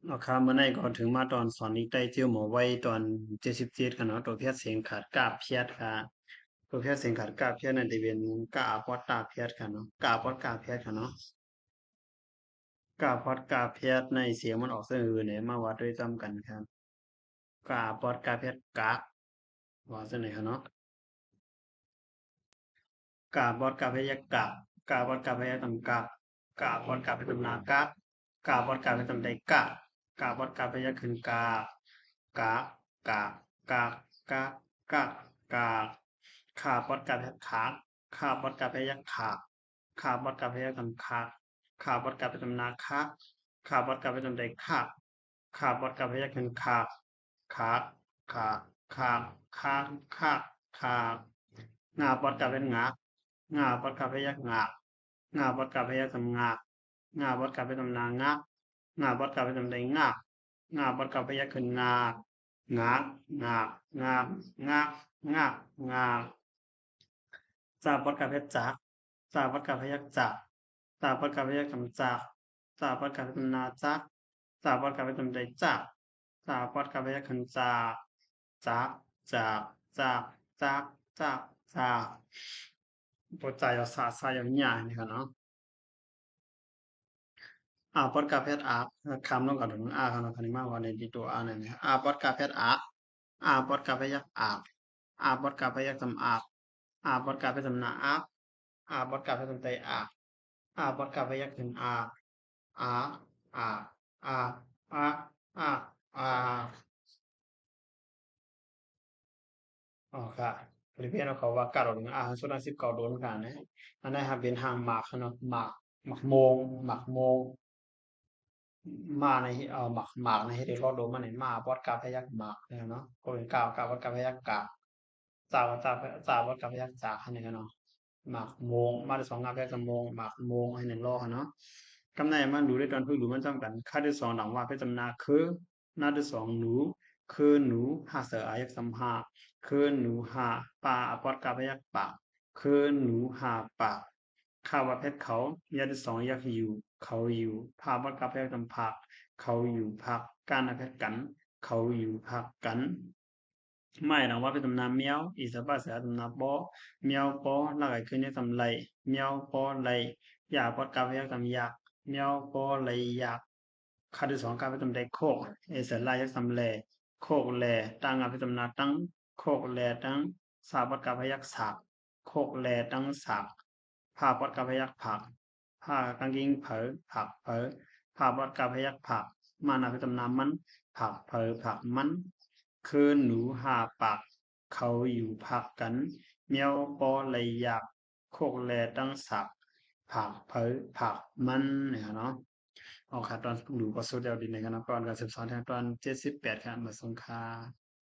ครับเมื่อไหร่ก็ถึงมาตอนสอนอีกได้เจียวหมอไว้ตอน77กันเนาะตัวเพียรเสียงขาดกาบเพียรค่ะตัวเพียรเสียงขาดกาบเพียรนั่นจะเป็นกาพอดกาเพียรค่ะเนาะกาพอดกาเพียรค่ะเนาะกาพอดกาเพียรในเสียงมันออกเสียงอื่นเนี่ยมาวัดด้วยจำกันครับกาพอดกาเพียรกะว่าเส้นไหนค่ะเนาะกาบอดกาเพียรกะกาบอดกาเพียรตำกะกาบอดกาเพียรตำนากะกาบอดกาเพียรตำใดกะกาบอดกาเพียรขึ้นกะกะกะกะกะกะขาบอดกาเพียรขาขาบอดกาเพียรขาขาบอดกาเพียรตำขาขาบอดกาเพียรตำนาคะขาบอดกาเพียรตำใดขาขาบอดกาเพียรขึ้นขาขาขาขาขาขางาบอดกาเป็นงาบอดกาพยักงาบอดกาพยักทำงาบอดกาไปทำนางงาบอดกาไปทำใดงาบอดกาพยักขึ้นงางางางางางาจาบอดกาพยักจักจาบอดกาพยักจักจาบอดกาพยักทำจักจาบอดกาไปทำนาจักจาบอดกาไปทำใดจักจาบอดกาพยักขึ้นจักจักจักจักจักจัก ปจ่ายเอาสายเอาหญ้านี่ค่ะเนาะปอดกาเพชรคำต้องกระดงค่ะเนาะคันนี้มาว่าในที่ตัวนั่นเนี่ยปอดกาเพชรปอดกาเพยักปอดกาเพยักทำปอดกาเพชรทำนาปอดกาเพชรทำไตปอดกาเพยักถึงอาอาอาอาอาอาอ๋อค่ะบริเวณเขาว่ากาดงส่วนสิบเก้าโดนกันนะอันนั้นครับเป็นทางหมากเนาะหมากโมงมาในหมากในเฮติโรโดมันในมาบอดกาพยักหมากเนี่ยเนาะก็เป็นกาวบอดกาพยักกาจ่าบอดกาพยักจ่าอันนี้เนาะหมากโมงมาที่สองงาพยักจะโมงหมากโมงให้หนึ่งรอเนาะกำในมันดูได้ตอนพึ่งดูมันจำกันค่าที่สองหลังว่าเพชรจำนาคือหน้าที่สองหนูคือหนูหาเสืออายักสัมหาคือหนูหาปลาบอดกาพยักปากคือหนูหาปากข้าวเพชรเขายาที่สองยักอยู่เขาอยู่พาบอดกาพยักจำพา เขาอยู่พักการอภัยกันเขาอยู่พักกันไม่หลังว่าเป็นตำนานเมียวอีสปาเสียตำนานปอเมียวปอแล้วก็ขึ้นในตำไรเมียวปอไรอยากปอดกาพยักตำยากเมียวปอไรอยากคาที่สองกาไปตำไดโคกเอเสลายักตำแลโคกแลตั้งอาไปตำนาตั้งโคกแลตั้งสาบปอดกาพยักสาบโคกแลตั้งสาบผ้าปอดกาพยักผักผ้ากางเกงเผอผักเผอ ผักบดกาพยักผักมานาไปตำนานมันผักเพอผักมันคืนหนูหาปากเขาอยู่พักกันเมียวปอเลยอยากโคกแลตั้งสักผักเพอผักมันเนี่ยเนาะออกค่ะตอนหนูก็สุดเดียวดีในคณะก่อนการศึกษาทางตอน78ค่ะมาสงครา